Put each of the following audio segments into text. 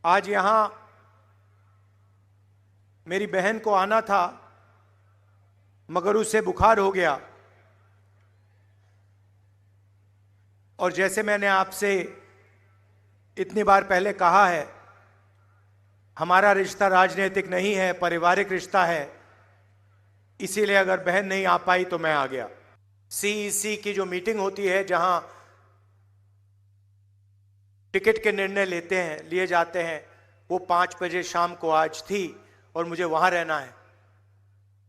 आज यहां मेरी बहन को आना था मगर उसे बुखार हो गया और जैसे मैंने आपसे इतनी बार पहले कहा है, हमारा रिश्ता राजनीतिक नहीं है, पारिवारिक रिश्ता है। इसीलिए अगर बहन नहीं आ पाई तो मैं आ गया। सीईसी की जो मीटिंग होती है जहां टिकट के निर्णय लिए जाते हैं, वो 5 बजे शाम को आज थी और मुझे वहां रहना है।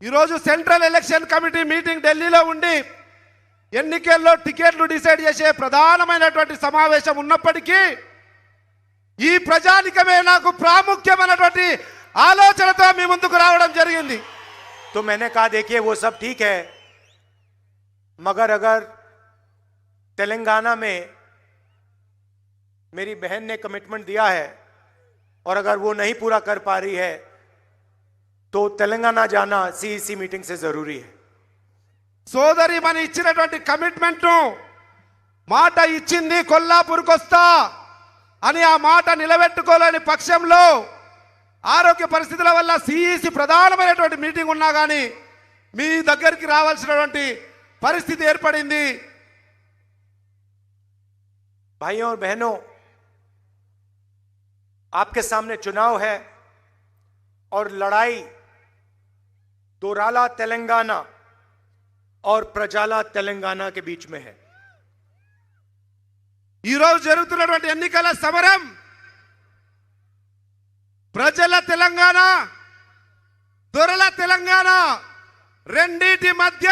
ఈరోజు సెంట్రల్ ఎలక్షన్ కమిటీ మీటింగ్ ఢిల్లీలో ఉండి ఎన్నికల్లో టికెట్లు డిసైడ్ చేసే ప్రధానమైనటువంటి సమావేశం ఉన్నప్పటికీ ఈ ప్రజానికమే నాకు ప్రాముఖ్యమైనటువంటి ఆలోచనతో మీ ముందుకు రావడం జరిగింది। तो मैंने कहा देखिए वो सब ठीक है, मगर अगर तेलंगाना में मेरी बहन ने कमिटमेंट दिया है और अगर वो नहीं पूरा कर पा रही है तो तेलंगाना जाना सीईसी मीटिंग से जरूरी है। సోదరి మన ఇచ్చినటువంటి కమిట్మెంట్ ను మాట ఇచ్చింది కొల్లాపూర్కి వస్తా అని ఆ మాట నిలబెట్టుకోలేని పక్షంలో ఆరోగ్య పరిస్థితుల వల్ల सीईसी ప్రధానమైనటువంటి మీటింగ్ ఉన్నా గానీ మీ దగ్గరికి రావాల్సినటువంటి పరిస్థితి ఏర్పడింది। भाइयों और बहनों, आपके सामने चुनाव है और लड़ाई दोराला तेलंगाना और प्रजाला तेलंगाना के बीच में है। ఈ రోజు జరుగుతున్నటువంటి ఎన్నికల సమరం ప్రజల తెలంగాణ దొరల తెలంగాణ రెండిటి మధ్య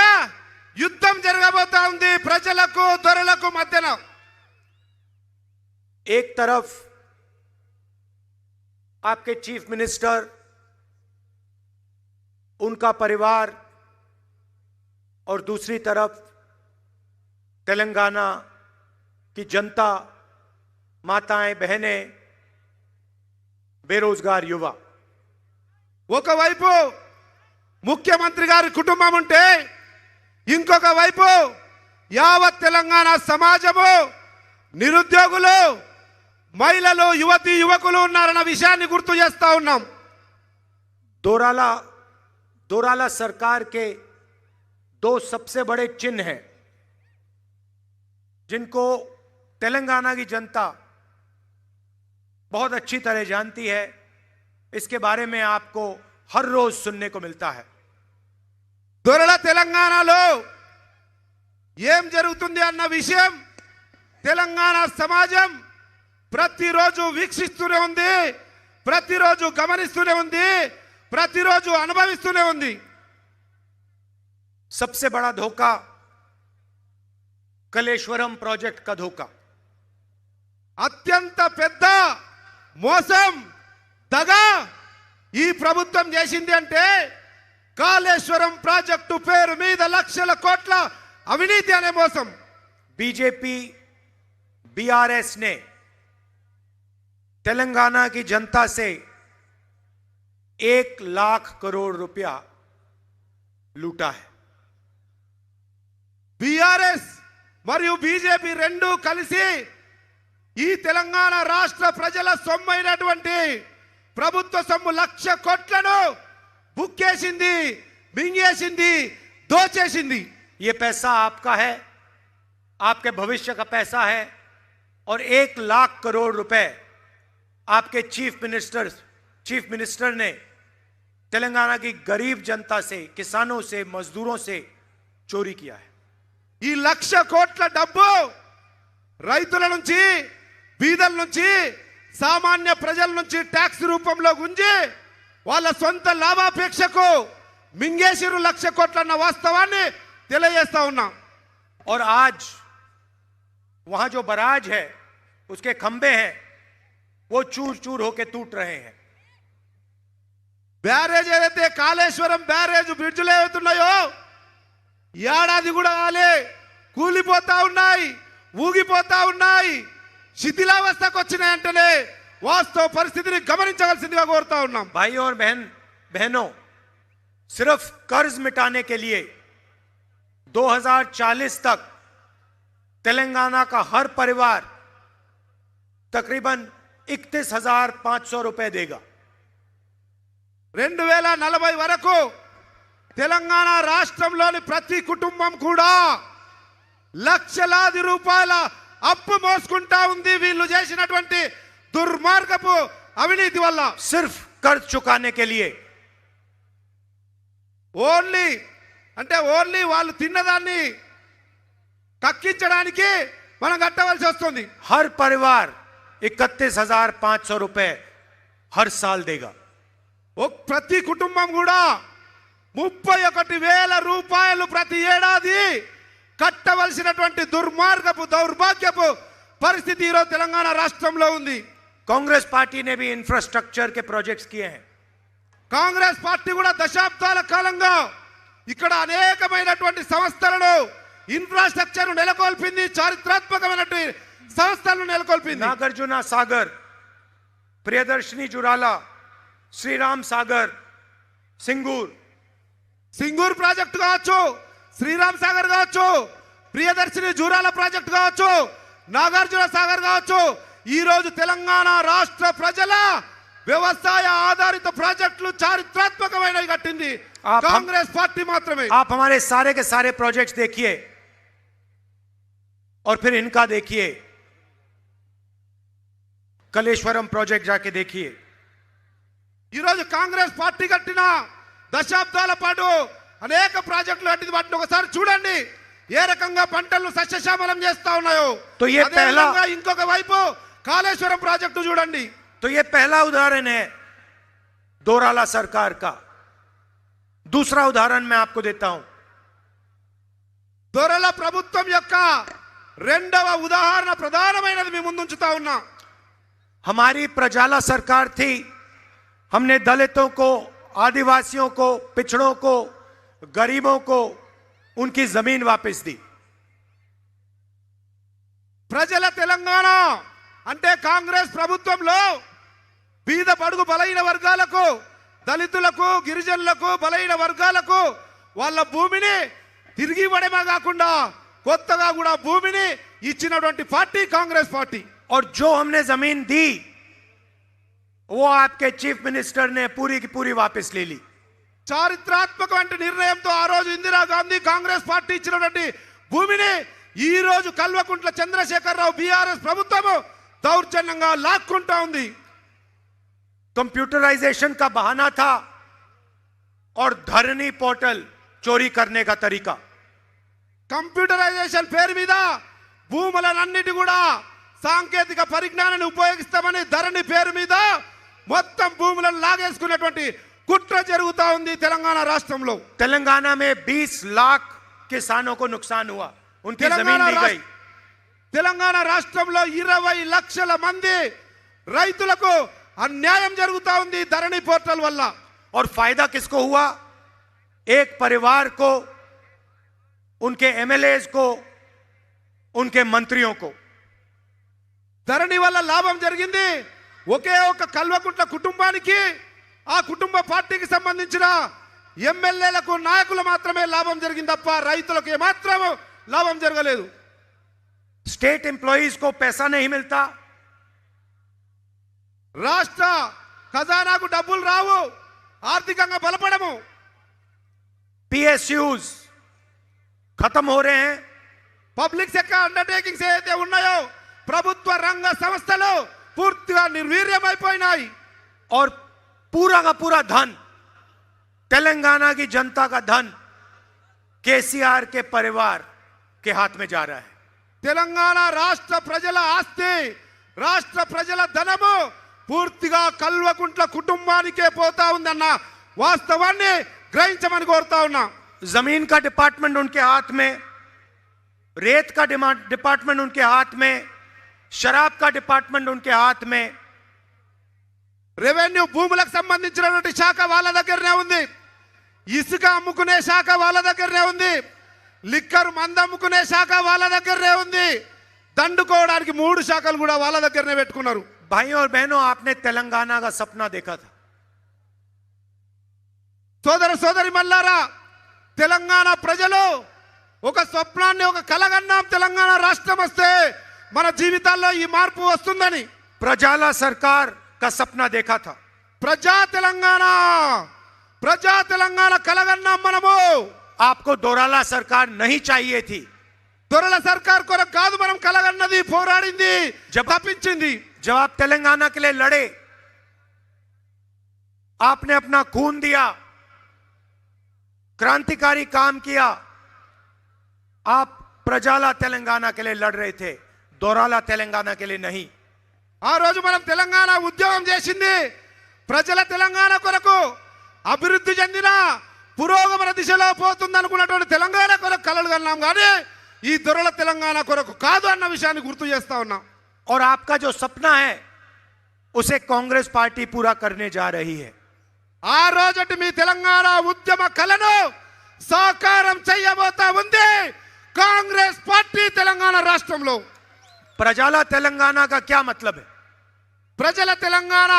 యుద్ధం జరగబోతా ఉంది। ప్రజలకు దొరలకు మధ్యన एक तरफ आपके चीफ मिनिस्टर, उनका परिवार और दूसरी तरफ तेलंगाना की जनता, माताएं, बहनें, बेरोजगार युवा। ఒకవైపు ముఖ్యమంత్రి గారి కుటుంబం ఉంటే ఇంకొక వైపు యావత్ తెలంగాణ సమాజము, నిరుద్యోగులు, మహిళలు, యువతి యువకులు ఉన్నారన్న విషయాన్ని గుర్తు చేస్తా ఉన్నాం। दोराला सरकार के 2 सबसे बड़े चिन्ह हैं जिनको तेलंगाना की जनता बहुत अच्छी तरह जानती है। इसके बारे में आपको हर रोज सुनने को मिलता है। దొరల తెలంగాణలో ఏం జరుగుతుంది అన్న విషయం తెలంగాణ సమాజం ప్రతిరోజు వీక్షిస్తూనే ఉంది, ప్రతిరోజు గమనిస్తూనే ఉంది, ప్రతిరోజు అనుభవిస్తూనే ఉంది। सबसे बड़ा धोखा कलेश्वरम प्रोजेक्ट का धोखा। అత్యంత పెద్ద మోసం, దగా ఈ ప్రభుత్వం చేసింది అంటే కాళేశ్వరం ప్రాజెక్టు పేరు మీద లక్షల కోట్ల అవినీతి అనే మోసం। बीजेपी बीआरएस ने तेलंगाना की जनता से 1 लाख करोड़ रुपया लूटा है। బీఆర్ఎస్ మరియు బీజేపీ రెండు కలిసి ఈ తెలంగాణ రాష్ట్ర ప్రజల సొమ్మైనటువంటి ప్రభుత్వ సొమ్ము 1,00,000 కోట్లను బుక్కేసింది, మింగేసింది, దోచేసింది। ये पैसा आपका है, आपके भविष्य का पैसा है और 1 लाख करोड़ रुपए आपके चीफ मिनिस्टर ने तेलंगाना की गरीब जनता से, किसानों से, मजदूरों से चोरी किया है। ఈ 1,00,000 కోట్ల డబ్బు రైతుల నుంచి, బీదల నుంచి, సామాన్య ప్రజల నుంచి ట్యాక్స్ రూపంలో గుంజి వాళ్ళ సొంత లాభాపేక్షకు మింగేసిరు 1,00,000 కోట్ల అన్న వాస్తవాన్ని తెలియజేస్తా ఉన్నాం। और आज वहां जो बराज है, उसके खंबे हैं, वो चूर चूर होकर टूट रहे हैं। బ్యారేజ్ ఏదైతే కాళేశ్వరం బ్యారేజ్ బ్రిడ్జ్లు ఏవైతున్నాయో ఏడాది కూడా కాలే, కూలిపోతా ఉన్నాయి, ఊగిపోతా ఉన్నాయి, శిథిలావస్థకు వచ్చినాయంటేనే వాస్తవ పరిస్థితిని గమనించవలసిందిగా కోరుతా ఉన్నాం। भाइयों और बहनों, सिर्फ कर्ज मिटाने के लिए 2040 तक तेलंगाना का हर परिवार तकरीबन 31,500 रुपए देगा। 2040 వరకు తెలంగాణ రాష్ట్రంలోని ప్రతి కుటుంబం కూడా లక్షలాది రూపాయల అప్పు మోసుకుంటా ఉంది వీళ్ళు చేసినటువంటి దుర్మార్గపు అవినీతి వల్ల। सिर्फ कर्ज चुकाने के लिए। ఓన్లీ వాళ్ళు తిన్నదాన్ని కక్కించడానికి మనం కట్టవలసి వస్తుంది। हर परिवार 31,500 रुपए हर साल देगा। ప్రతి కుటుంబం కూడా 31,000 రూపాయలు ప్రతి ఏడాది కట్టవలసినటువంటి దుర్మార్గపు దౌర్భాగ్యపు పరిస్థితి ఈరోజు తెలంగాణ రాష్ట్రంలో ఉంది। कांग्रेस पार्टी ने भी इंफ्रास्ट्रक्चर के प्रोजेक्ट्स किए हैं। కాంగ్రెస్ పార్టీ కూడా దశాబ్దాల కాలంగా ఇక్కడ అనేకమైనటువంటి సంస్థలను ఇన్ఫ్రాస్ట్రక్చర్ నెలకొల్పింది, చారిత్రాత్మకమైనటువంటి సంస్థలను నెలకొల్పింది। नागार्जुना सागर, प्रियदर्शनी जुराला, श्रीराम सागर, సింగూర్ ప్రాజెక్టు కావచ్చు, శ్రీరామ్ సాగర్ కావచ్చు, ప్రియదర్శిని జూరాల ప్రాజెక్టు కావచ్చు, నాగార్జున సాగర్ కావచ్చు, ఈ రోజు తెలంగాణ రాష్ట్ర ప్రజల వ్యవసాయ ఆధారిత ప్రాజెక్టులు చారిత్రాత్మకమైనవి కట్టింది కాంగ్రెస్ పార్టీ మాత్రమే। आप हमारे सारे के सारे प्रोजेक्ट्स देखिए और फिर इनका देखिए। कलेश्वरम प्रोजेक्ट जाके देखिए। ఈ రోజు కాంగ్రెస్ పార్టీ కట్టిన దశాబ్దాల పాటు అనేక ప్రాజెక్టులు కట్టింది, వాటిని ఒకసారి చూడండి ఏ రకంగా పంటలను సస్యశ్యామలం చేస్తా ఉన్నాయో। तो ये అదే पहला విధంగా ఇంకొక వైపు కాళేశ్వరం ప్రాజెక్టు చూడండి। तो ये पहला उदाहरण है दोराला सरकार का। दूसरा उदाहरण मैं आपको देता हूं। దొరల ప్రభుత్వం యొక్క రెండవ ఉదాహరణ ప్రధానమైనది మీ ముందుంచుతా ఉన్నా। हमारी प्रजाला सरकार थी। हमने दलितों को, आदिवासियों को, पिछड़ों को, गरीबों को उनकी जमीन वापस दी। ప్రజల తెలంగాణ అంటే కాంగ్రెస్ ప్రభుత్వంలో బీద బడుగు బలహీన వర్గాలకు, దళితులకు, గిరిజనులకు, బలహీన వర్గాలకు వాళ్ళ భూమిని తిరిగి ఇవ్వడమే కాకుండా కొత్తగా కూడా భూమిని ఇచ్చినటువంటి పార్టీ కాంగ్రెస్ పార్టీ। और जो हमने जमीन दी वो आपके चीफ मिनिस्टर ने पूरी की पूरी वापस ले ली। చారిత్రాత్మకమైన నిర్ణయంతో ఆ రోజు ఇందిరాగాంధీ కాంగ్రెస్ పార్టీ ఇచ్చినటువంటి భూమిని ఈ రోజు కల్వకుంట్ల చంద్రశేఖరరావు బీఆర్ఎస్ ప్రభుత్వం దౌర్జన్యంగా లాక్కుంటా ఉంది। कंप्यूटराइजेशन का बहाना था और धरनी पोर्टल चोरी करने का तरीका। కంప్యూటరైజేషన్ పేరు మీద భూములన్నిటి కూడా సాంకేతిక పరిజ్ఞానాన్ని ఉపయోగిస్తామని ధరణి పేరు మీద మొత్తం భూములను లాగేసుకున్నటువంటి కుట్ర జరుగుతా ఉంది తెలంగాణ రాష్ట్రంలో। तेलंगाना में 20 लाख किसानों को नुकसान हुआ, उनकी जमीन ली गई। తెలంగాణ రాష్ట్రంలో 20 లక్షల మంది రైతులకు అన్యాయం జరుగుతా ఉంది ధరణి పోర్టల్ వల్ల। और फायदा किसको हुआ? एक परिवार को, उनके एमएलएज को, उनके मंत्रियों को। ధరణి వల్ల లాభం జరిగింది ఒకే ఒక కల్వకుంట్ల కుటుంబానికి, ఆ కుటుంబ పార్టీకి సంబంధించిన ఎమ్మెల్యేలకు, నాయకులు మాత్రమే లాభం జరిగింది తప్ప రైతులకు ఏమాత్రం లాభం జరగలేదు। स्टेट एम्प्लॉइज को पैसा नहीं मिलता, రాష్ట్ర ఖజానాకు డబ్బులు రావు, ఆర్థికంగా బలపడము। पीएसयूज खत्म हो रहे हैं। పబ్లిక్ సెక్టర్ అండర్టేకింగ్స్ ఏదైతే ఉన్నాయో ప్రభుత్వ రంగ సంస్థలు పూర్తిగా నిర్వీర్యమైపోయినాయి। और पूरा का पूरा धन, तेलंगाना की जनता का धन केसीआर के परिवार के हाथ में जा रहा है। తెలంగాణ రాష్ట్ర ప్రజల ఆస్తి, రాష్ట్ర ప్రజల ధనము పూర్తిగా కల్వకుంట్ల కుటుంబానికే పోతా ఉందన్న వాస్తవాన్ని గ్రహించమని కోరుతా ఉన్నా। जमीन का डिपार्टमेंट उनके हाथ में, रेत का डिपार्टमेंट उनके हाथ में, शराब का डिपार्टमेंट उनके हाथ में। రెవెన్యూ భూములకు సంబంధించినటువంటి శాఖ వాళ్ళ దగ్గరనే ఉంది, ఇసుక అమ్ముకునే శాఖ వాళ్ళ దగ్గరనే ఉంది, లిక్కర్ మందు అమ్ముకునే శాఖ వాళ్ళ దగ్గరనే ఉంది, దండుకోవడానికి 3 శాఖలు కూడా వాళ్ళ దగ్గరనే పెట్టుకున్నారు। भाइयों और बहनों, आपने तेलंगाना का सपना देखा था। సోదర సోదరి మల్లారా, తెలంగాణ ప్రజలు ఒక స్వప్నాన్ని, ఒక కలగన్నాం తెలంగాణ రాష్ట్రం వస్తే మన జీవితాల్లో ఈ మార్పు వస్తుందని। प्रजाला सरकार का सपना देखा था। ప్రజా తెలంగాణ కలగన్నాం మనము. आपको दोराला सरकार नहीं चाहिए थी। దొరల సర్కార్ కొరకు కాదు మనం కలగన్నది, పోరాడింది, తప్పించింది. जब आप तेलंगाना के लिए लड़े, आपने अपना खून दिया, क्रांतिकारी काम किया। आप प्रजाला तेलंगाना के लिए लड़ रहे थे, दोराला तेलंगाना के लिए नहीं। ఆ రోజు మనం తెలంగాణ ఉద్యమం చేసింది ప్రజల తెలంగాణ కొరకు, అభివృద్ధి చెందిన పురోగమన దిశలో పోతుంది అనుకున్నటువంటి తెలంగాణ కొరకు కలలు కన్నాం, కానీ ఈ దొరల తెలంగాణ కొరకు కాదు అన్న విషయాన్ని గుర్తు చేస్తా ఉన్నాం. और आपका जो सपना है उसे कांग्रेस पार्टी पूरा करने जा रही है। ఆ రోజటి మీ తెలంగాణ ఉద్యమ కలను సాకారం చేయబోతా ఉంది కాంగ్రెస్ పార్టీ తెలంగాణ రాష్ట్రంలో. प्रजाला तेलंगाना का क्या मतलब है? ప్రజల తెలంగాణ,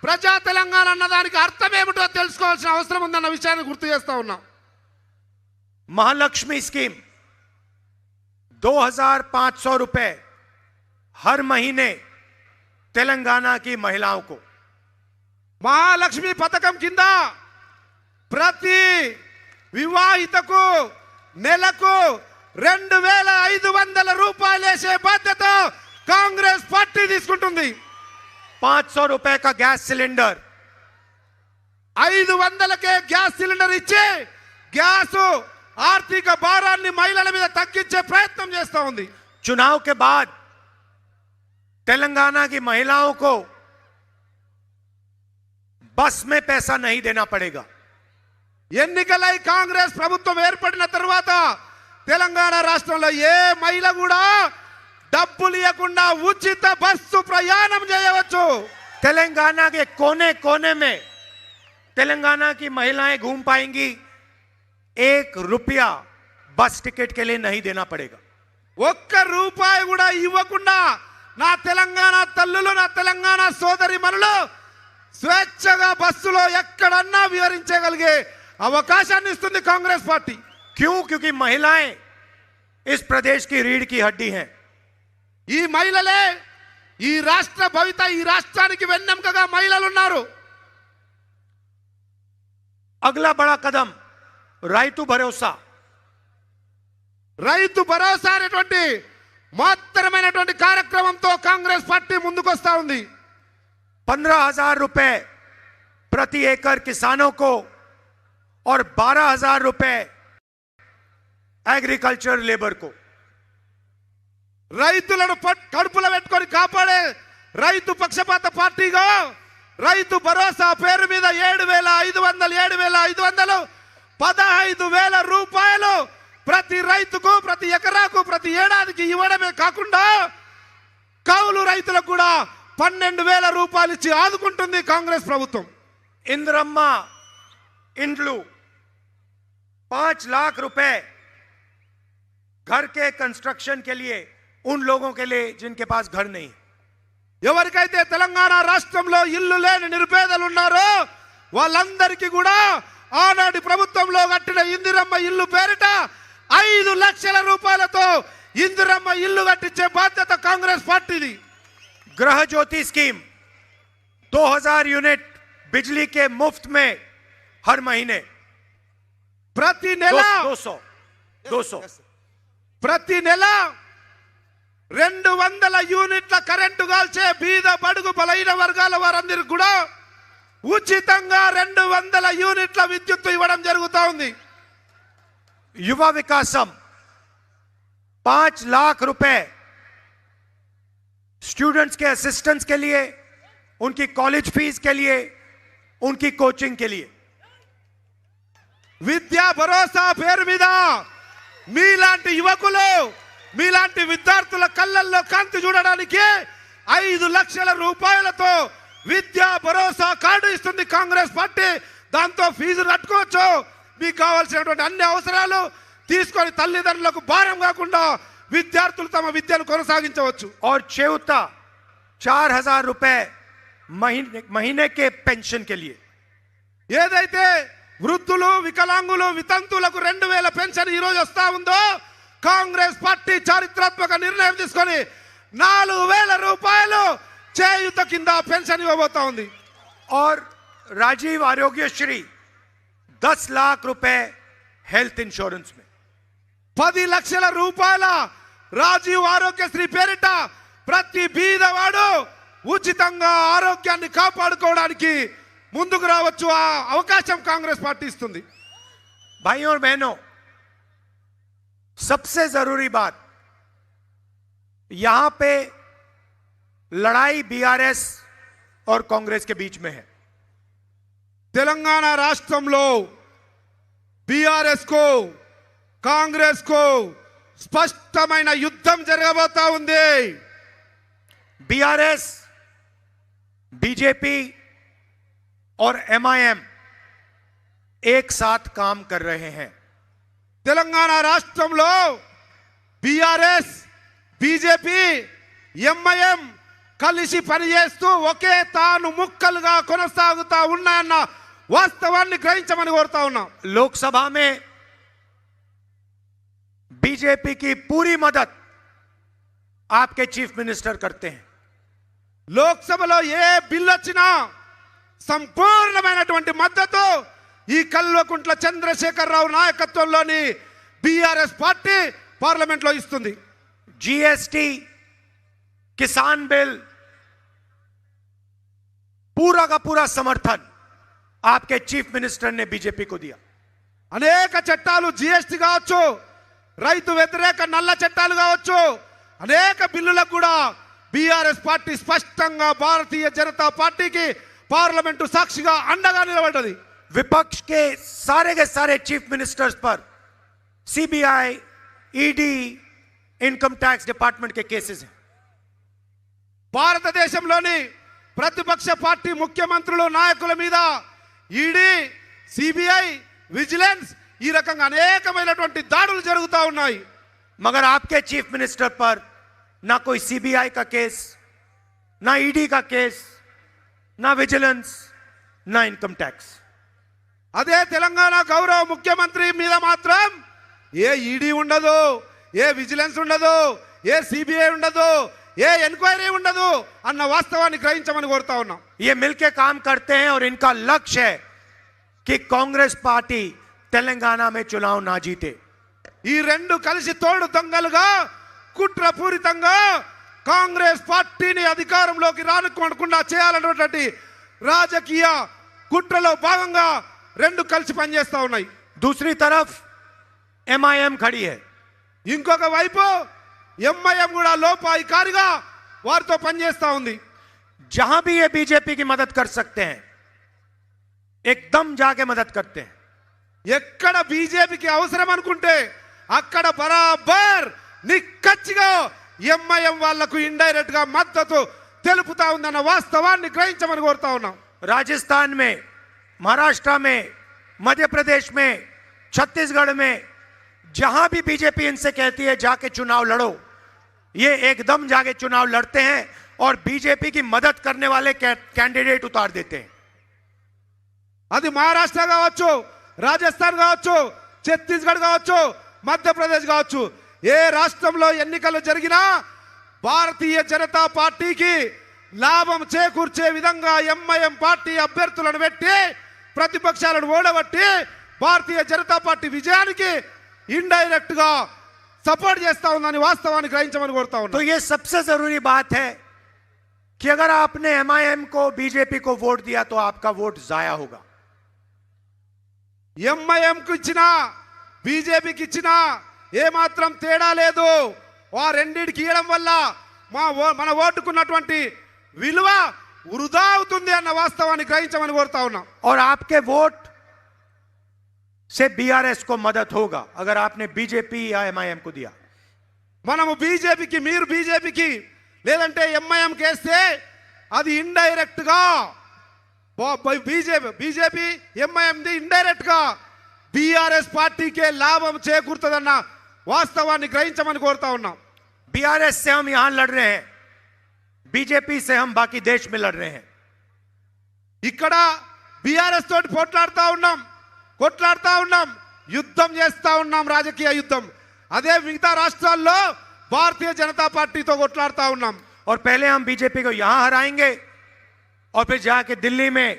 ప్రజా తెలంగాణ అన్న దానికి అర్థం ఏమిటో తెలుసుకోవాల్సిన అవసరం ఉందన్న విషయాన్ని గుర్తు చేస్తా ఉన్నాం. महालक्ष्मी स्कीम 2500 रुपए हर महीने तेलंगाना की महिलाओं को। మహాలక్ష్మి పథకం కింద ప్రతి వివాహితకు నెలకు 2500 రూపాయలు వేసే బాధ్యత కాంగ్రెస్ పార్టీ తీసుకుంటుంది. 500 रुपए का गैस सिलेंडर, 500కే గ్యాస్ సిలిండర్ ఇచ్చి గ్యాస్ ఆర్థిక భారాన్ని మహిళల మీద తగ్గించే ప్రయత్నం చేస్తా ఉంది. चुनाव के बाद तेलंगाना की महिलाओं को बस में पैसा नहीं देना पड़ेगा। ఎన్నికలై కాంగ్రెస్ ప్రభుత్వం ఏర్పడిన తర్వాత తెలంగాణ రాష్ట్రంలో ఏ మహిళ కూడా డబ్బులు ఇవ్వకుండా ఉచిత బస్సు ప్రయాణం చేయవచ్చు. तेलंगाना के कोने कोने में तेलंगाना की महिलाएं घूम पाएंगी। 1 रुपया बस टिकट के लिए नहीं देना पड़ेगा। ఒక్క రూపాయి కూడా ఇవ్వకుండా నా తెలంగాణ తల్లులు, నా తెలంగాణ సోదరి మనులు స్వేచ్ఛగా బస్సులో ఎక్కడన్నా వివరించగలిగే అవకాశాన్ని ఇస్తుంది కాంగ్రెస్ పార్టీ. क्यों? क्योंकि महिलाएं इस प्रदेश की रीढ़ की हड्डी हैं। ఈ మహిళలే ఈ రాష్ట్ర భవిత, ఈ రాష్ట్రానికి వెన్నెముకగా మహిళలు ఉన్నారు. अगला बड़ा कदम రైతు భరోసా. రైతు భరోసా అనేటువంటి మాత్రమైనటువంటి కార్యక్రమంతో కాంగ్రెస్ పార్టీ ముందుకొస్తా ఉంది. 15,000 रुपए प्रति एकड़ किसानों को और 12,000 रुपए एग्रीकल्चर लेबर को। రైతులను కడుపులో పెట్టుకొని కాపాడే రైతు పక్షపాత పార్టీగా రైతు భరోసా పేరు మీద 7,500 15,000 రూపాయలు ప్రతి రైతుకు, ప్రతి ఎకరాకు, ప్రతి ఏడాదికి ఇవ్వడమే కాకుండా కౌలు రైతులకు కూడా 12,000 రూపాయలు ఇచ్చి ఆదుకుంటుంది కాంగ్రెస్ ప్రభుత్వం. इंद्रम्मा इंड्लू 5 लाख रुपए घर के कंस्ट्रक्शन के लिए उन लोगों के लिए जिनके पास घर नहीं। ఎవరికైతే తెలంగాణ రాష్ట్రంలో ఇల్లు లేని నిరుపేదలు ఉన్నారో వాళ్ళందరికీ కూడా ఆనాటి ప్రభుత్వంలో కట్టిన ఇందిరమ్మ ఇల్లు పేరిట 5 లక్షల రూపాయలతో ఇందిరమ్మ ఇల్లు కట్టించే బాధ్యత కాంగ్రెస్ పార్టీది. गृह ज्योति स्कीम 2000 यूनिट बिजली के मुफ्त में हर महीने। ప్రతి నెల 200 ప్రతి నెల 200 యూనిట్ల కరెంటు కాల్చే బీద బడుగు బలైన వర్గాల వారందరికీ కూడా ఉచితంగా 200 యూనిట్ల విద్యుత్ ఇవ్వడం జరుగుతూ ఉంది. युवा विकासम 5 लाख रुपए स्टूडेंट्स के असिस्टेंट्स के लिए, उनकी कॉलेज फीस के लिए, उनकी कोचिंग के लिए। విద్యా భరోసా పేరు మీద మీలాంటి యువకులు, మీలాంటి విద్యార్థుల కళ్ళల్లో కాంతి చూడడానికి 5 లక్షల రూపాయలతో విద్యా భరోసా కార్డు ఇస్తుంది కాంగ్రెస్ పార్టీ. దాంతో ఫీజు కట్టుకోవచ్చు, మీకు కావాల్సినటువంటి అన్ని అవసరాలు తీసుకొని తల్లిదండ్రులకు భారం కాకుండా విద్యార్థులు తమ విద్యను కొనసాగించవచ్చు. और चेउता 4,000 रुपए महीने के पेंशन के लिए। ఏదైతే వృద్ధులు, వికలాంగులు, వితంతులకు 2,000 పెన్షన్ ఈ రోజు వస్తా ఉందో కాంగ్రెస్ పార్టీ చారిత్రాత్మక నిర్ణయం తీసుకొని 4,000 రూపాయలు చేయుత కింద పెన్షన్ ఇవ్వబోతా ఉంది. और राजीव आरोग्यश्री 10 लाख रुपए हेल्थ इंश्योरेंस में. 10 లక్షల రూపాయల రాజీవ్ ఆరోగ్యశ్రీ పేరిట ప్రతి బీదవాడు ఉచితంగా ఆరోగ్యాన్ని కాపాడుకోవడానికి ముందుకు రావచ్చు. ఆ అవకాశం కాంగ్రెస్ పార్టీ ఇస్తుంది. भाइयों और बहनों, सबसे जरूरी बात, यहां पे लड़ाई बीआरएस और कांग्रेस के बीच में है. తెలంగాణ రాష్ట్రంలో బీఆర్ఎస్ కో కాంగ్రెస్ కో స్పష్టమైన యుద్ధం జరగబోతా ఉంది. बीआरएस, बीजेपी और एमआईएम एक साथ काम कर रहे हैं. తెలంగాణ రాష్ట్రంలో బీఆర్ఎస్ బీజేపీ ఎంఐఎం కలిసి పనిచేస్తూ ఒకే తాను ముక్కలుగా కొనసాగుతా ఉన్నాయన్న వాస్తవాన్ని గ్రహించమని కోరుతా ఉన్నాం. लोकसभा में बीजेपी की पूरी मदद आपके चीफ मिनिस्टर करते हैं. లోక్సభలో ఏ బిల్లు వచ్చినా సంపూర్ణమైనటువంటి మద్దతు ఈ కల్వకుంట్ల చంద్రశేఖరరావు నాయకత్వంలోని బీఆర్ఎస్ పార్టీ పార్లమెంట్లో ఇస్తుంది. जीएसटी, किसान बिल, पूरा का पूरा समर्थन आपके चीफ मिनिस्टर ने बीजेपी को दिया. అనేక చట్టాలు జిఎస్టీ కావచ్చు, రైతు వ్యతిరేక నల్ల చట్టాలు కావచ్చు, అనేక బిల్లులకు కూడా బీఆర్ఎస్ పార్టీ స్పష్టంగా భారతీయ జనతా పార్టీకి పార్లమెంటు సాక్షిగా అండగా నిలబడ్డది. विपक्ष के सारे चीफ मिनिस्टर्स पर CBI, ED, income tax department के केसेस हैं. భారతదేశంలోని ప్రతిపక్ష పార్టీ ముఖ్యమంత్రులు నాయకుల మీద ఈడీ, సిబిఐ, విజిలెన్స్ ఈ రకంగా అనేకమైనటువంటి దాడులు జరుగుతూ ఉన్నాయి. मगर आपके चीफ मिनिस्टर पर ना कोई सीबीआई का केस, ना ईडी का केस, ना विजिलेंस, ना इनकम टैक्स. అదే తెలంగాణ గౌరవ ముఖ్యమంత్రి మీద మాత్రం ఏ ఈడీ ఉండదు, ఏ విజిలెన్స్ ఉండదు, ఏ సిబిఐ ఉండదు, ఏ ఎంక్వైరీ ఉండదు అన్న వాస్తవాన్ని గ్రహించమని కోరుతా ఉన్నాం. ये मिलके काम करते हैं और इनका लक्ष्य है कि कांग्रेस पार्टी तेलंगाना में चुनाव ना जीते. ఈ రెండు కలిసి తోడు దొంగలుగా కుట్రపూరితంగా కాంగ్రెస్ పార్టీని అధికారంలోకి రానుకోకుండా చేయాలన్నటువంటి రాజకీయ కుట్రలో భాగంగా రెండు కలిసి పనిచేస్తా ఉన్నాయి. दूसरी तरफ एमआईएम खड़ी है. ఇంకొక వైపు ఎంఐఎం కూడా లోపాయికారిగా వారితో పనిచేస్తా ఉంది. जहां भी ये बीजेपी की मदद कर सकते हैं, एकदम जाके मदद करते हैं. ఎక్కడ బీజేపీకి అవసరం అనుకుంటే అక్కడ బరాబర్ నిక్కచ్చిగా ఎంఐఎం వాళ్లకు ఇండైరెక్ట్ గా మద్దతు తెలుపుతా ఉందన్న వాస్తవాన్ని గ్రహించమని కోరుతా ఉన్నాం. राजस्थान में, महाराष्ट्र में, मध्य प्रदेश में, छत्तीसगढ़ में, जहां भी बीजेपी इनसे कहती है जाके चुनाव लड़ो, ये एकदम जाके चुनाव लड़ते हैं और बीजेपी की मदद करने वाले कैंडिडेट उतार देते हैं. అది మహారాష్ట్ర కావచ్చు, రాజస్థాన్ కావచ్చు, ఛత్తీస్గఢ్ కావచ్చు, మధ్యప్రదేశ్ కావచ్చు, ఏ రాష్ట్రంలో ఎన్నికలు జరిగినా భారతీయ జనతా పార్టీకి లాభం చేకూర్చే విధంగా ఎంఐఎం పార్టీ అభ్యర్థులను పెట్టి ప్రతిపక్షాలను ఓడగొట్టి భారతీయ జనతా పార్టీ విజయానికి ఇండైరెక్ట్ గా సపోర్ట్ చేస్తా ఉందని వాస్తవాన్ని గ్రహించమని కోరుతా तो ఉన్నాం. ये सबसे जरूरी बात है कि अगर आपने एमआईएम को, बीजेपी को वोट दिया तो आपका वोट जाया होगा. ఎంఐఎంకు ఇచ్చినా బీజేపీకి ఇచ్చినా ఏమాత్రం తేడా లేదు. ఆ రెండింటికి ఇవ్వడం వల్ల మన ఓటుకున్నటువంటి విలువ వృధా అవుతుంది అన్న వాస్తవాన్ని గ్రహించమని కోరుతా ఉన్నాం. और आपके वोट से बीआरएस को मदद होगा अगर आपने बीजेपी या एमआईएम को दिया. మనము బీజేపీకి, మీరు బీజేపీకి లేదంటే ఎంఐఎం కేస్తే అది ఇండైరెక్ట్ గా బీజేపీ ఎంఐఎంది ఇండైరెక్ట్ గా బీఆర్ఎస్ పార్టీకే లాభం చేకూరుతుందన్న వాస్తవాన్ని గ్రహించమని కోరుతా ఉన్నాం. बीआरएस से हम यहां लड़ रहे हैं, बीजेपी से हम बाकी देश में लड़ रहे हैं. ఇక్కడ బీఆర్ఎస్ తోటి కొట్లాడుతా ఉన్నాం, యుద్ధం చేస్తా ఉన్నాం, రాజకీయ యుద్ధం. అదే మిగతా రాష్ట్రాల్లో భారతీయ జనతా పార్టీతో కొట్లాడుతా ఉన్నాం. और पहले हम बीजेपी को यहां हराएंगे और फिर जाके दिल्ली में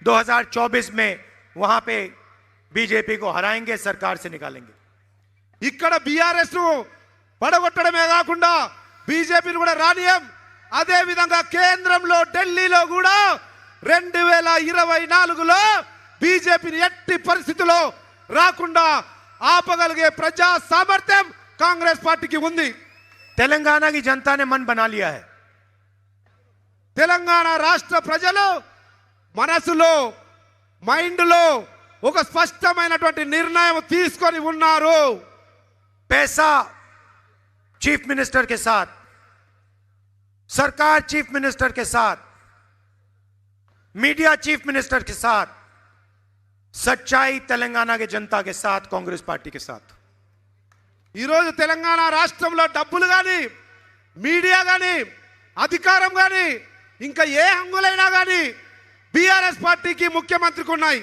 2024 में वहां पे बीजेपी को हराएंगे, सरकार से निकालेंगे। ఇక్కడ బీఆర్ఎస్ ను పడగొట్టడమే కాకుండా బీజేపీని కూడా రానియం. అదే విధంగా కేంద్రంలో ఢిల్లీలో కూడా 2024లో బీజేపీని ఎట్టి పరిస్థితుల్లో రాకుండా ఆపగలిగే ప్రజా సామర్థ్యం కాంగ్రెస్ పార్టీకి ఉంది. तेलंगाना की जनता ने मन बना लिया है। తెలంగాణ రాష్ట్ర ప్రజలు మనసులో మైండ్లో ఒక స్పష్టమైనటువంటి నిర్ణయం తీసుకొని ఉన్నారు. पैसा चीफ मिनिस्टर के साथ, सरकार चीफ मिनिस्टर के साथ, मीडिया चीफ मिनिस्टर के साथ, सच्चाई तेलंगाना के जनता के साथ, कांग्रेस पार्टी के साथ। ఈరోజు తెలంగాణ రాష్ట్రంలో డబ్బులు కానీ మీడియా కానీ అధికారం కానీ ఇంకా ఏ హంగులైనా కానీ బీఆర్ఎస్ పార్టీకి ముఖ్యమంత్రికి ఉన్నాయి.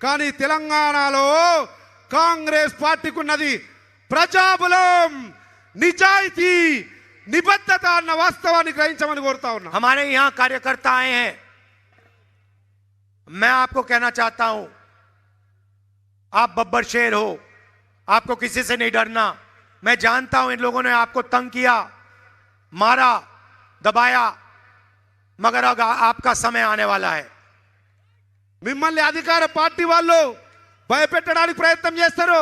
కానీ తెలంగాణలో కాంగ్రెస్ పార్టీకి ఉన్నది ప్రజాబలం, నిజాయితీ, నిబద్ధత అన్న వాస్తవాన్ని గ్రహించమని కోరుతా ఉన్నా. हमारे यहां कार्यकर्ता आए हैं। मैं आपको कहना चाहता हूं, आप बब्बर शेर हो, आपको किसी से नहीं डरना। मैं जानता हूं इन लोगों ने आपको तंग किया, मारा, दबाया, मगर अब आपका समय आने वाला है। మిమ్మల్ని అధికార పార్టీ వాళ్ళు భయపెట్టడానికి ప్రయత్నం చేస్తారు,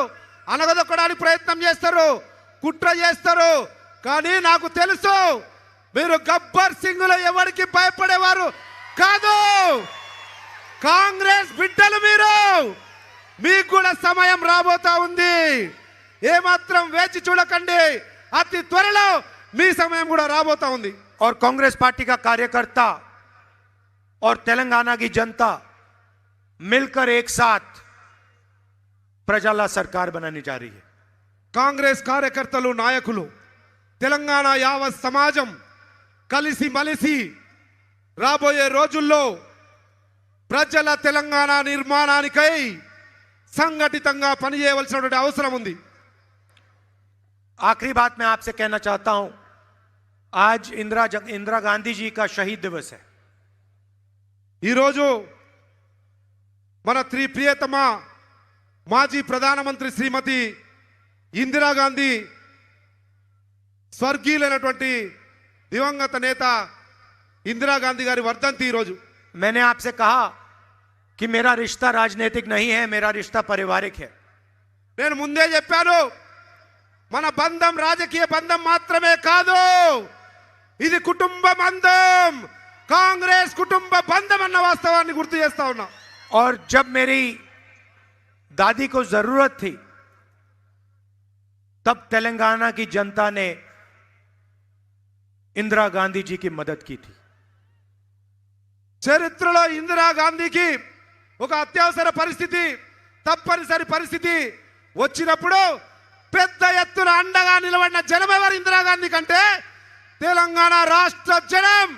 అనగదొక్కడానికి ప్రయత్నం చేస్తారు, కుట్ర చేస్తారు. కానీ నాకు తెలుసు మీరు గబ్బర్ సింగ్లో ఎవరికి భయపడేవారు కాదు. కాంగ్రెస్ బిడ్డలు మీరు. మీకు కూడా సమయం రాబోతా ఉంది. ఏమాత్రం వేచి చూడకండి. అతి త్వరలో మీ సమయం కూడా రాబోతా ఉంది. और कांग्रेस पार्टी का कार्यकर्ता और तेलंगाना की जनता मिलकर एक साथ प्रजाला सरकार बनाने जा रही है। కాంగ్రెస్ కార్యకర్తలు, నాయకులు, తెలంగాణ యావత్ సమాజం కలిసి మలిసి రాబోయే రోజుల్లో ప్రజల తెలంగాణ నిర్మాణానికై సంఘటితంగా పనిచేయవలసినటువంటి అవసరం ఉంది. आखिरी बात मैं आपसे कहना चाहता हूं, आज इंदिरा गांधी जी का शहीद दिवस है। ఈరోజు మన ప్రియతమ మాజీ ప్రధానమంత్రి శ్రీమతి ఇందిరాగాంధీ స్వర్గీయులైనటువంటి దివంగత నేత ఇందిరాగాంధీ గారి వర్ధంతి ఈరోజు. मैंने आपसे कहा कि मेरा रिश्ता राजनीतिक नहीं है, मेरा रिश्ता पारिवारिक है। నేను ముందే చెప్పాను, మన బంధం రాజకీయ బంధం మాత్రమే కాదు, ఇది కుటుంబ బంధం, కాంగ్రెస్ కుటుంబ బంధం అన్న వాస్తవాన్ని గుర్తు చేస్తా ఉన్నా. और जब मेरी दादी को जरूरत थी तब तेलंगाना की जनता ने इंदिरा गांधी जी की मदद की थी। చరిత్రలో ఇందిరాగాంధీకి ఒక అత్యవసర పరిస్థితి, తప్పనిసరి పరిస్థితి వచ్చినప్పుడు పెద్ద ఎత్తున అండగా నిలబడిన జనం ఎవరు? ఇందిరాగాంధీ కంటే తెలంగాణ రాష్ట్ర జనం,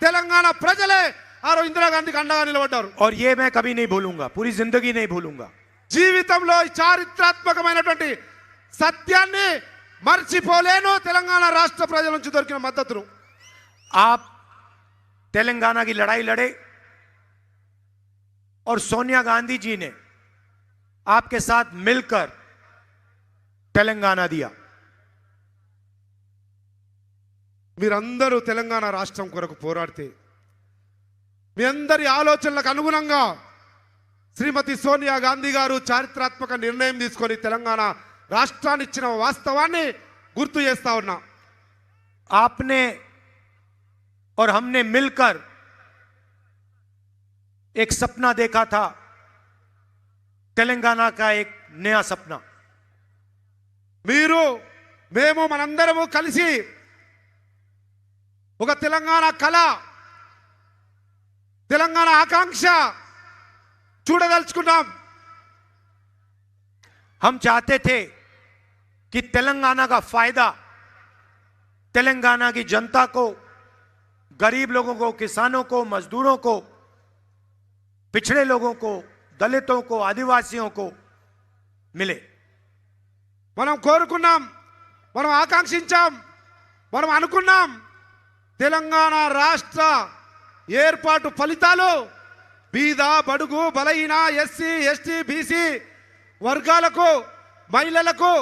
తెలంగాణ ప్రజలే ఆ రోజు ఇందిరాగాంధీకి అండగా నిలబడ్డారు. और ये मैं कभी नहीं भूलूंगा, पूरी जिंदगी नहीं भूलूंगा। జీవితంలో ఈ చారిత్రాత్మకమైనటువంటి సత్యాన్ని మర్చిపోలేను. తెలంగాణ రాష్ట్ర ప్రజల నుంచి దొరికిన మద్దతును. आप तेलंगाना की लड़ाई लड़े और सोनिया गांधी जी ने आपके साथ मिलकर तेलंगाना दिया। మీరందరూ తెలంగాణ రాష్ట్రం కొరకు పోరాడితే మీ అందరి ఆలోచనలకు అనుగుణంగా శ్రీమతి సోనియా గాంధీ గారు చారిత్రాత్మక నిర్ణయం తీసుకొని తెలంగాణ రాష్ట్రాన్ని ఇచ్చిన వాస్తవాన్ని గుర్తు చేస్తా ఉన్నా. आपने और हमने मिलकर एक सपना देखा था, तेलंगाना का एक नया सपना। మీరు మేము మనందరము కలిసి ఒక తెలంగాణ కళ, తెలంగాణ ఆకాంక్ష చూడదలుచుకున్నాం. हम चाहते थे कि तेलंगाना का फायदा तेलंगाना की जनता को, गरीब लोगों को, किसानों को, मजदूरों को, पिछड़े लोगों को, दलितों को, आदिवासियों को मिले। మనం కోరుకున్నాం, మనం ఆకాంక్షించాం, మనం అనుకున్నాం తెలంగాణ రాష్ట్ర ఏర్పాటు ఫలితాలు బీద బడుగు బలహీన ఎస్సీ ఎస్టీ బీసీ వర్గాలకు మహిళలకు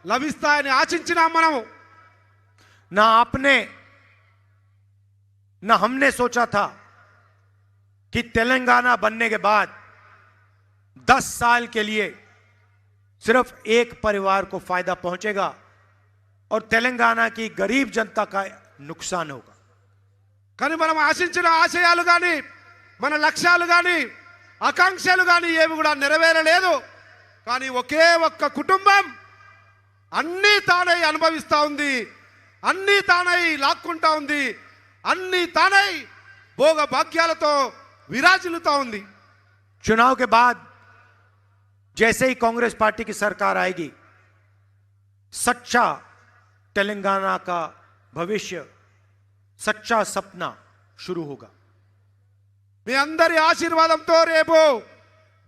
లభిస్తాయని ఆశించినాం మనము. ना आपने ना हमने सोचा था कि तेलंगाना बनने के बाद 10 साल के लिए सिर्फ एक परिवार को फायदा पहुंचेगा और तेलंगाना की गरीब जनता का नुकसान होगा. కానీ మనం ఆశించిన ఆశయాలు కానీ మన లక్ష్యాలు కానీ ఆకాంక్షలు కానీ ఏవి కూడా నెరవేరలేదు. కానీ ఒకే ఒక్క కుటుంబం అన్నీ తానై అనుభవిస్తూ ఉంది, అన్నీ తానై లాక్కుంటా ఉంది, అన్నీ తానై భోగ భాగ్యాలతో విరాజిల్లుతా ఉంది. चुनाव के बाद जैसे ही कांग्रेस पार्टी की सरकार आएगी, सच्चा तेलंगाना का भविष्य, सच्चा सपना शुरू होगा. మీ అందరి ఆశీర్వాదంతో రేపు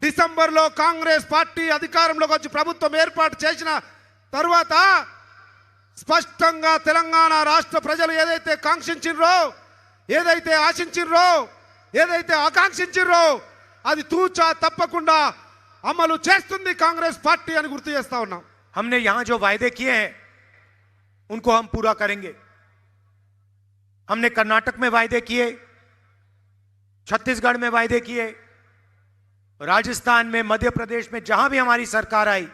డిసెంబర్లో కాంగ్రెస్ పార్టీ అధికారంలోకి వచ్చి ప్రభుత్వం ఏర్పాటు చేసిన తర్వాత స్పష్టంగా తెలంగాణ రాష్ట్ర ప్రజలు ఏదైతే కాంక్షించిర్రో, ఏదైతే ఆశించిర్రో, ఏదైతే ఆకాంక్షించిర్రో అది తూచా తప్పకుండా అమలు చేస్తుంది కాంగ్రెస్ పార్టీ అని గుర్తు చేస్తా ఉన్నాం. हमने यहां जो वायदे किए हैं उनको हम पूरा करेंगे. हमने कर्नाटक में वायदे किए, छत्तीसगढ़ में वायदे किए, राजस्थान में, मध्य प्रदेश में, जहां भी हमारी सरकार आई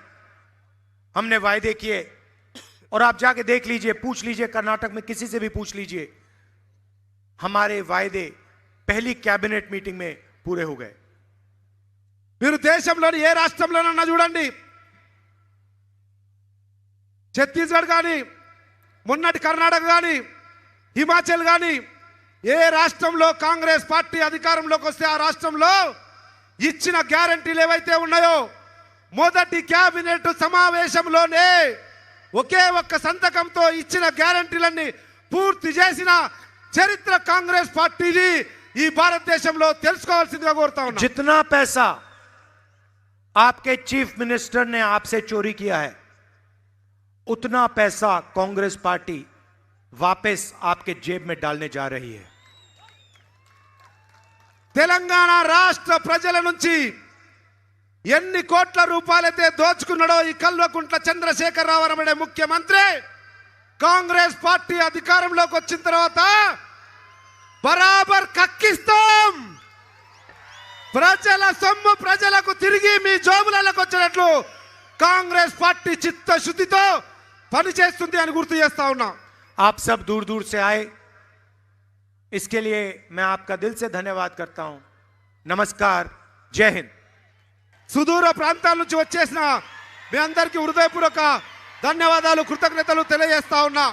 हमने वायदे किए. और आप जाके देख लीजिए, पूछ लीजिए, कर्नाटक में किसी से भी पूछ लीजिए, हमारे वायदे पहली कैबिनेट मीटिंग में पूरे हो गए. మీరు దేశంలోని ఏ రాష్ట్రంలోనన్నా చూడండి, ఛత్తీస్గఢ్ కానీ, మొన్నటి కర్ణాటక కానీ, హిమాచల్ కానీ, ఏ రాష్ట్రంలో కాంగ్రెస్ పార్టీ అధికారంలోకి వస్తే ఆ రాష్ట్రంలో ఇచ్చిన గ్యారంటీలు ఏవైతే ఉన్నాయో మొదటి కేబినెట్ సమావేశంలోనే ఒకే ఒక్క సంతకంతో ఇచ్చిన గ్యారంటీలన్నీ పూర్తి చేసిన చరిత్ర కాంగ్రెస్ పార్టీది ఈ భారతదేశంలో తెలుసుకోవాల్సిందిగా కోరుతా ఉన్నా. जितना पैसा आपके चीफ मिनिस्टर ने आपसे चोरी किया है, उतना पैसा कांग्रेस पार्टी वापस आपके जेब में डालने जा रही है. తెలంగాణ రాష్ట్ర ప్రజల నుంచి ఎన్ని కోట్ల రూపాయలైతే దోచుకున్నాడో ఈ కల్వకుంట్ల చంద్రశేఖరరావు అనే ముఖ్యమంత్రి కాంగ్రెస్ పార్టీ అధికారంలోకి వచ్చిన తర్వాత బరాబర్ కక్కిస్తాం. ప్రజల సొమ్ము ప్రజలకు తిరిగి మీ జోబులకు వచ్చినట్లు కాంగ్రెస్ పార్టీ చిత్తశుద్ధితో పనిచేస్తుంది అని గుర్తు చేస్తా ఉన్నా. आप सब दूर दूर से आए, इसके लिए मैं आपका दिल से धन्यवाद करता हूं. नमस्कार, जय हिंद. సుదూర ప్రాంతాల నుంచి వచ్చేసిన మీ అందరికీ హృదయపూర్వక ధన్యవాదాలు, కృతజ్ఞతలు తెలియజేస్తా ఉన్నా.